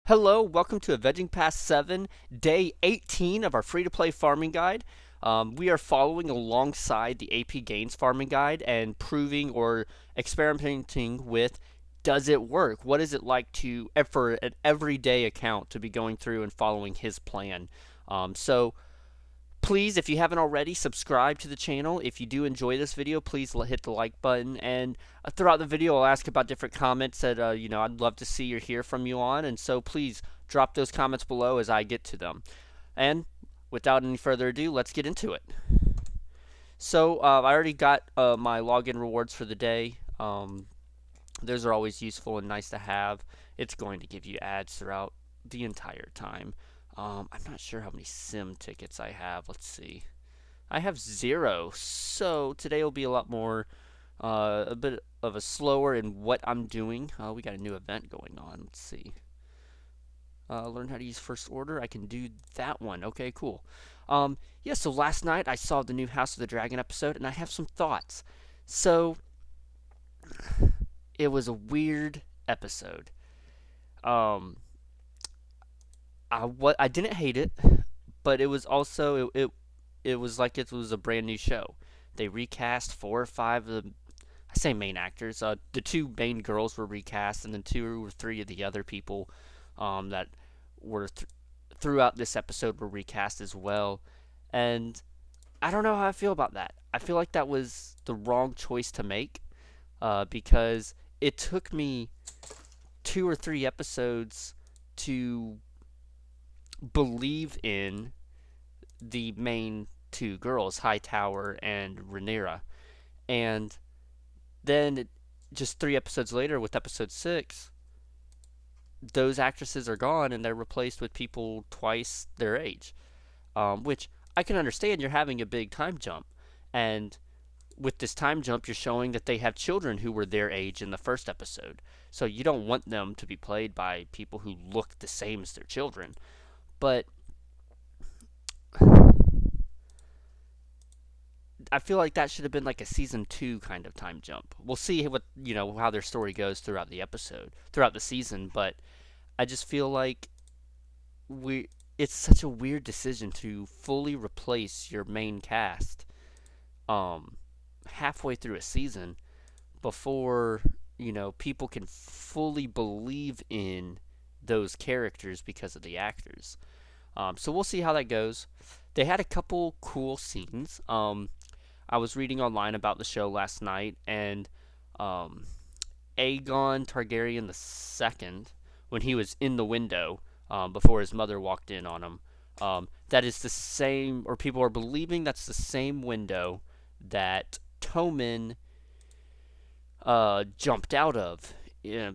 Hello, welcome to a Vegging Pass 7, day 18 of our free-to-play farming guide. We are following alongside the APGains farming guide and proving or experimenting with, does it work? What is it like for an everyday account to be going through and following his plan? So please, if you haven't already, subscribe to the channel. If you do enjoy this video, please hit the like button. And throughout the video, I'll ask about different comments that I'd love to see or hear from you on. And so please drop those comments below as I get to them. And without any further ado, let's get into it. So I already got my login rewards for the day. Those are always useful and nice to have. It's going to give you ads throughout the entire time. I'm not sure how many sim tickets I have. Let's see. I have 0, so today will be a lot more, a bit of a slower in what I'm doing. We got a new event going on. Let's see. Learn how to use first order. I can do that one. Okay, cool. Yeah, so last night I saw the new House of the Dragon episode, and I have some thoughts. So, it was a weird episode. Um, I didn't hate it, but it was also it was like it was a brand new show. They recast 4 or 5 of the, I say main actors. The 2 main girls were recast, and then 2 or 3 of the other people that were throughout this episode were recast as well. And I don't know how I feel about that. I feel like that was the wrong choice to make because it took me 2 or 3 episodes to believe in the main 2 girls, Hightower and Rhaenyra. And then just 3 episodes later with episode 6, those actresses are gone and they're replaced with people twice their age. Which I can understand, you're having a big time jump. And with this time jump, you're showing that they have children who were their age in the first episode. So you don't want them to be played by people who look the same as their children. But I feel like that should have been like a season 2 kind of time jump. We'll see what how their story goes throughout the season. But I just feel like we it's such a weird decision to fully replace your main cast um halfway through a season before people can fully believe in those characters because of the actors. So we'll see how that goes. They had a couple cool scenes. I was reading online about the show last night, and um, Aegon Targaryen II, when he was in the window before his mother walked in on him, that is the same, or people are believing that's the same window that Tommen jumped out of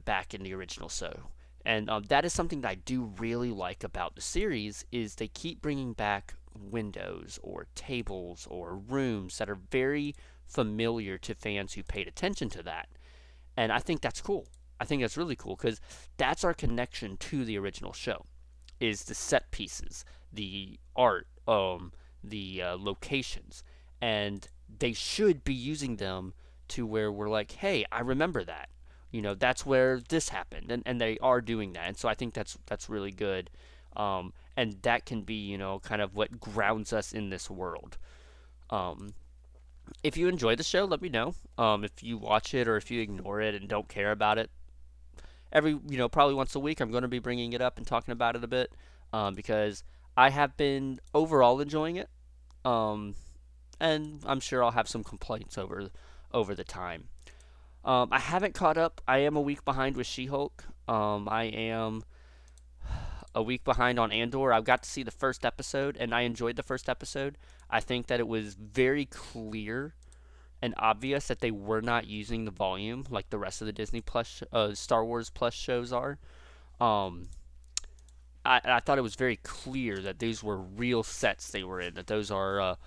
back in the original show. And that is something that I do really like about the series is they keep bringing back windows or tables or rooms that are very familiar to fans who paid attention to that. And I think that's cool. I think that's really cool because that's our connection to the original show is the set pieces, the art, the locations. And they should be using them to where we're like, hey, I remember that. That's where this happened, and they are doing that, and so I think that's really good, and that can be kind of what grounds us in this world. Um, if you enjoy the show, let me know. If you watch it or if you ignore it and don't care about it, every probably once a week I'm going to be bringing it up and talking about it a bit, because I have been overall enjoying it, um, and I'm sure I'll have some complaints over the time. I haven't caught up. I am a week behind with She-Hulk. I am a week behind on Andor. I've got to see the first episode, and I enjoyed the first episode. I think that it was very clear and obvious that they were not using the volume like the rest of the Disney Plus, Star Wars Plus shows are. Um, I thought it was very clear that these were real sets they were in. That those are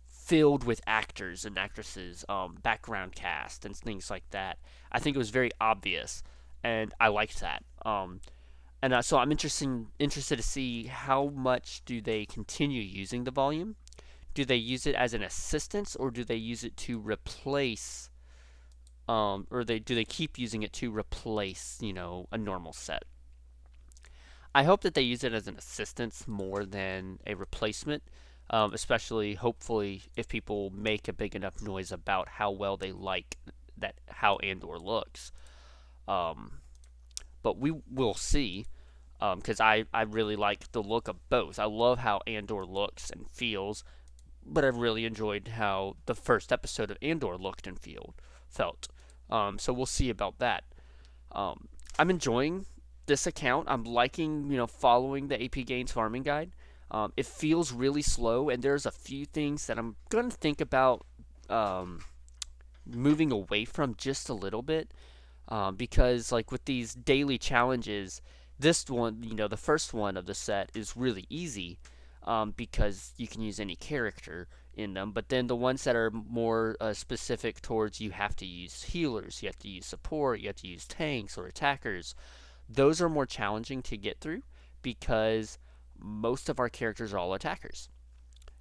filled with actors and actresses, background cast, and things like that. I think it was very obvious, and I liked that. And so I'm interested to see how much do they continue using the volume. Do they use it as an assistance, or do they use it to replace, or do they keep using it to replace, a normal set? I hope that they use it as an assistance more than a replacement, especially hopefully if people make a big enough noise about how well they like that how Andor looks. Um, but we will see because I really like the look of both. I love how Andor looks and feels, but I really enjoyed how the first episode of Andor looked and felt. So we'll see about that. Um, I'm enjoying this account. I'm liking, following the APGains farming guide. It feels really slow, and there's a few things that I'm gonna think about um, moving away from just a little bit. Because like with these daily challenges, this one, the first one of the set is really easy because you can use any character in them. But then the ones that are more specific towards you have to use healers, you have to use support, you have to use tanks or attackers. Those are more challenging to get through because most of our characters are all attackers.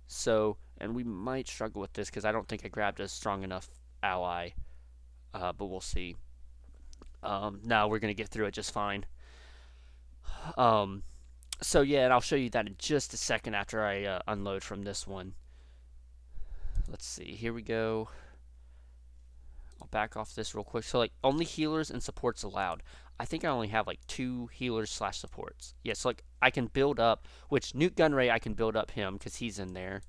So, and we might struggle with this because I don't think I grabbed a strong enough ally, but we'll see. No, we're going to get through it just fine. Um, so yeah, and I'll show you that in just a second after I unload from this one. Let's see. Here we go. I'll back off this real quick. So like only healers and supports allowed. I think I only have like 2 healers slash supports. Yeah, so like I can build up, which Newt Gunray I can build up him because he's in there.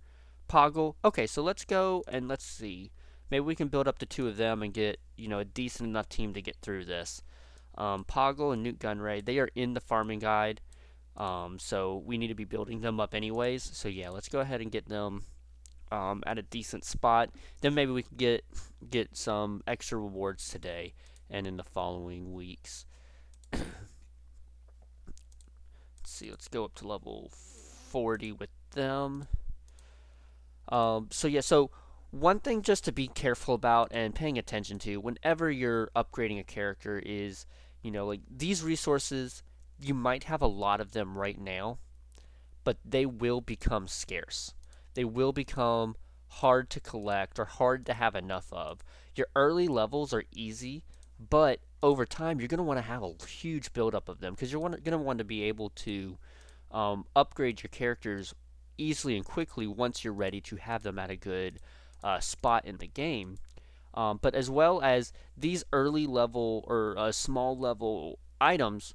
Poggle. Okay, so let's go and let's see. Maybe we can build up the 2 of them and get a decent enough team to get through this. Poggle and Newt Gunray, they are in the farming guide. So we need to be building them up anyways. So yeah, let's go ahead and get them at a decent spot. Then maybe we can get some extra rewards today and in the following weeks. Let's see, let's go up to level 40 with them. So yeah, so one thing just to be careful about and paying attention to whenever you're upgrading a character is, like these resources, you might have a lot of them right now, but they will become scarce. They will become hard to collect or hard to have enough of. Your early levels are easy, but over time you're going to want to have a huge buildup of them because you're going to want to be able to upgrade your characters easily and quickly once you're ready to have them at a good spot in the game. But as well as these early level or small level items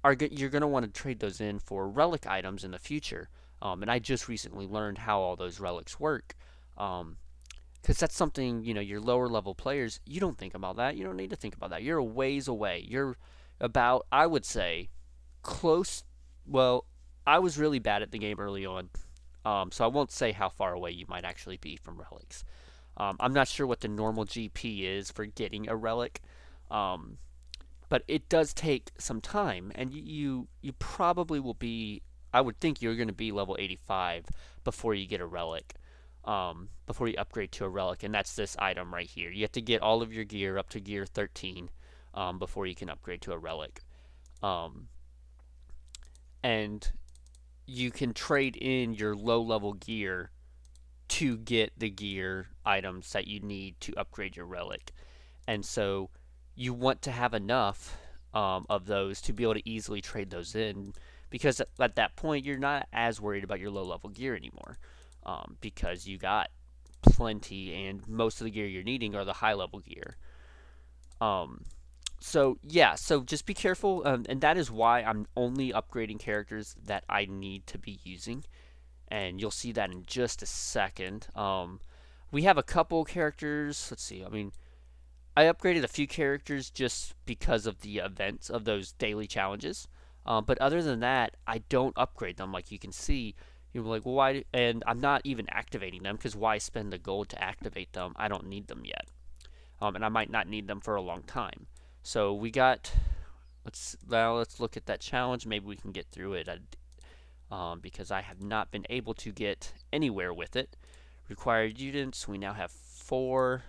you're going to want to trade those in for relic items in the future. And I just recently learned how all those relics work. Because that's something, your lower level players, you don't think about that. You don't need to think about that. You're a ways away. You're about, I would say, close. Well, I was really bad at the game early on. So I won't say how far away you might actually be from relics. I'm not sure what the normal GP is for getting a relic. But it does take some time, and you probably will be. I would think you're going to be level 85 before you get a relic, before you upgrade to a relic, and that's this item right here. You have to get all of your gear up to gear 13 before you can upgrade to a relic, um, and you can trade in your low level gear to get the gear items that you need to upgrade your relic. And so you want to have enough of those to be able to easily trade those in because at that point you're not as worried about your low level gear anymore because you got plenty and most of the gear you're needing are the high level gear. So yeah, so just be careful, and that is why I'm only upgrading characters that I need to be using, and you'll see that in just a second. We have a couple characters. Let's see. I mean, I upgraded a few characters just because of the events of those daily challenges. But other than that, I don't upgrade them. Like you can see, you're like, well, why? And I'm not even activating them because why spend the gold to activate them? I don't need them yet, and I might not need them for a long time. So we got. Let's look at that challenge. Maybe we can get through it. Because I have not been able to get anywhere with it. Required units. We now have 4.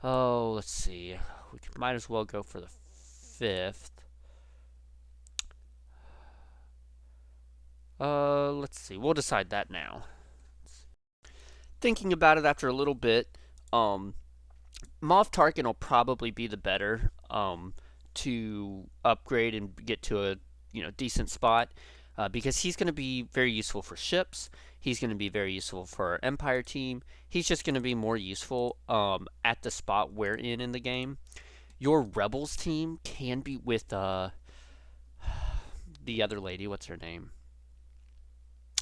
Oh, let's see. We might as well go for the 5th. Let's see. We'll decide that now. Thinking about it after a little bit, Moff Tarkin will probably be the better to upgrade and get to decent spot because he's going to be very useful for ships. He's going to be very useful for our Empire team. He's just going to be more useful at the spot we're in the game. Your Rebels team can be with the other lady. What's her name?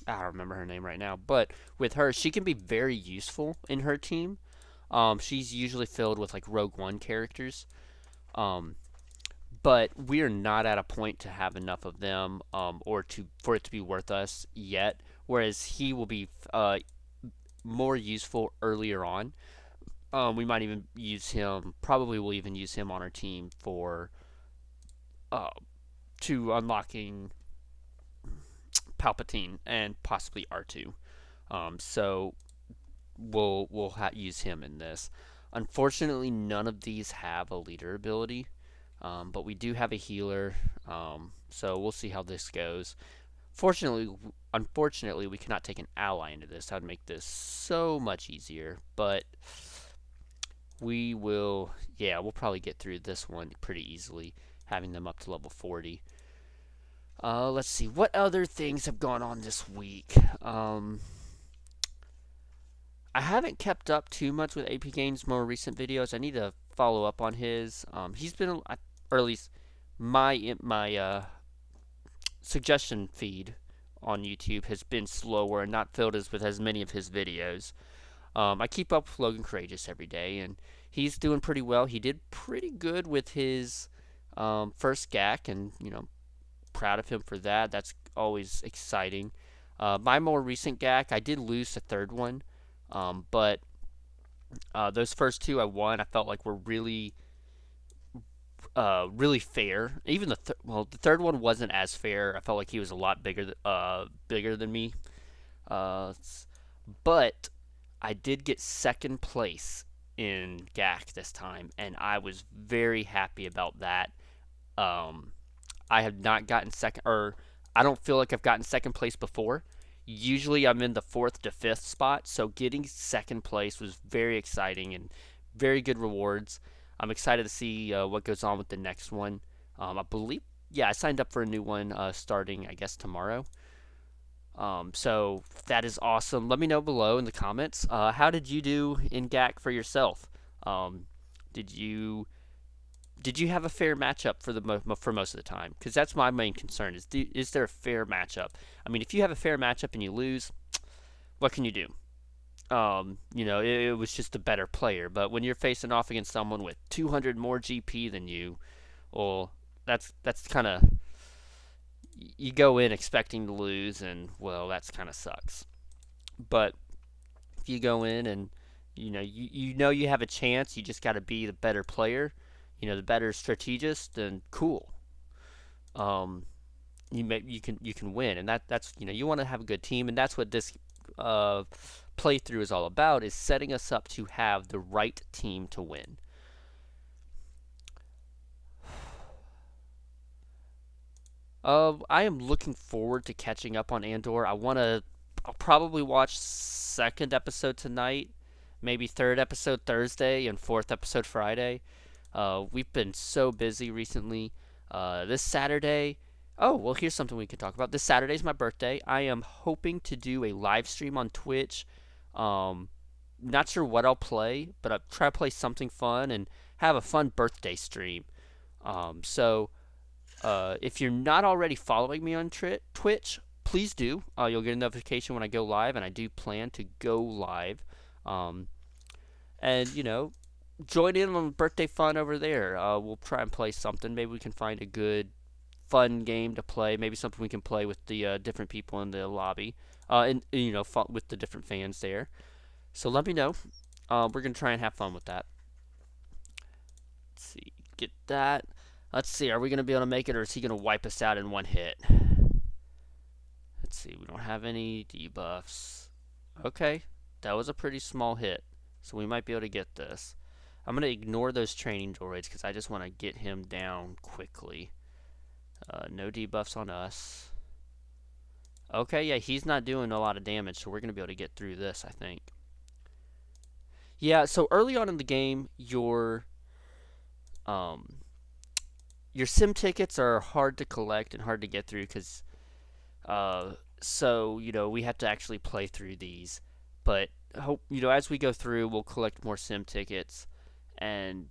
I don't remember her name right now. But with her, she can be very useful in her team. She's usually filled with like Rogue One characters. Um, but we're not at a point to have enough of them or for it to be worth us yet. Whereas he will be more useful earlier on. We might even use him. Probably we'll even use him on our team for uh, to unlocking Palpatine and possibly R2. So we'll use him in this. Unfortunately, none of these have a leader ability, but we do have a healer. So we'll see how this goes. Unfortunately, we cannot take an ally into this. That would make this so much easier. But we will, yeah, we'll probably get through this one pretty easily, having them up to level 40. Let's see, what other things have gone on this week? I haven't kept up too much with APGains' more recent videos. I need to follow up on his. He's been, or at least my suggestion feed on YouTube has been slower and not filled with as many of his videos. I keep up with Logan Courageous every day, and he's doing pretty well. He did pretty good with his first GAC, and proud of him for that. That's always exciting. My more recent GAC, I did lose the third one, but those first two I won. I felt like were really, really fair. Even the third one wasn't as fair. I felt like he was a lot bigger than me. But I did get second place in GAC this time, and I was very happy about that. I have not gotten second, or I don't feel like I've gotten second place before. Usually I'm in the fourth to fifth spot, so getting second place was very exciting and very good rewards. I'm excited to see what goes on with the next one. I believe, yeah, I signed up for a new one starting, I guess, tomorrow. So that is awesome. Let me know below in the comments. How did you do in GAC for yourself? Um, did you have a fair matchup for most of the time? Because that's my main concern is there a fair matchup? I mean, if you have a fair matchup and you lose, what can you do? It was just a better player. But when you're facing off against someone with 200 more GP than you, well, that's kind of, you go in expecting to lose, and well, that's kind of sucks. But if you go in and you have a chance, you just got to be the better player, the better strategist, then cool. Um, you can win, and that's you want to have a good team, and that's what this playthrough is all about, is setting us up to have the right team to win. I am looking forward to catching up on Andor. I'll probably watch second episode tonight, maybe third episode Thursday, and fourth episode Friday. We've been so busy recently. This Saturday, oh, well, here's something we can talk about. This Saturday is my birthday. I am hoping to do a live stream on Twitch. Not sure what I'll play, but I'll try to play something fun and have a fun birthday stream. So if you're not already following me on Twitch, please do. You'll get a notification when I go live, and I do plan to go live. And join in on birthday fun over there. We'll try and play something. Maybe we can find a good, fun game to play. Maybe something we can play with the different people in the lobby, and with the different fans there. So let me know. We're gonna try and have fun with that. Let's see, get that. Let's see, are we gonna be able to make it, or is he gonna wipe us out in one hit? Let's see, we don't have any debuffs. Okay, that was a pretty small hit, so we might be able to get this. I'm going to ignore those training droids because I just want to get him down quickly. No debuffs on us. Okay, yeah, he's not doing a lot of damage, so we're going to be able to get through this, I think. Yeah, so early on in the game, your your sim tickets are hard to collect and hard to get through because uh, so we have to actually play through these. But hope as we go through, we'll collect more sim tickets, and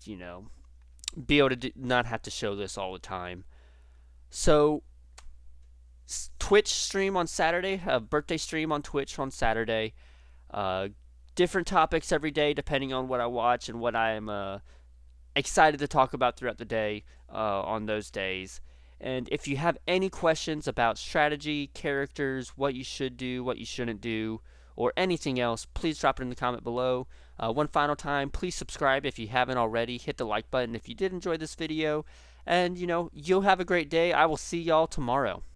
be able to not have to show this all the time. So Twitch stream on Saturday, a birthday stream on Twitch on Saturday. Uh, Different topics every day depending on what I watch and what I'm excited to talk about throughout the day on those days. And if you have any questions about strategy, characters, what you should do, what you shouldn't do, or anything else, please drop it in the comment below. One final time, please subscribe if you haven't already. Hit the like button if you did enjoy this video. And, you'll have a great day. I will see y'all tomorrow.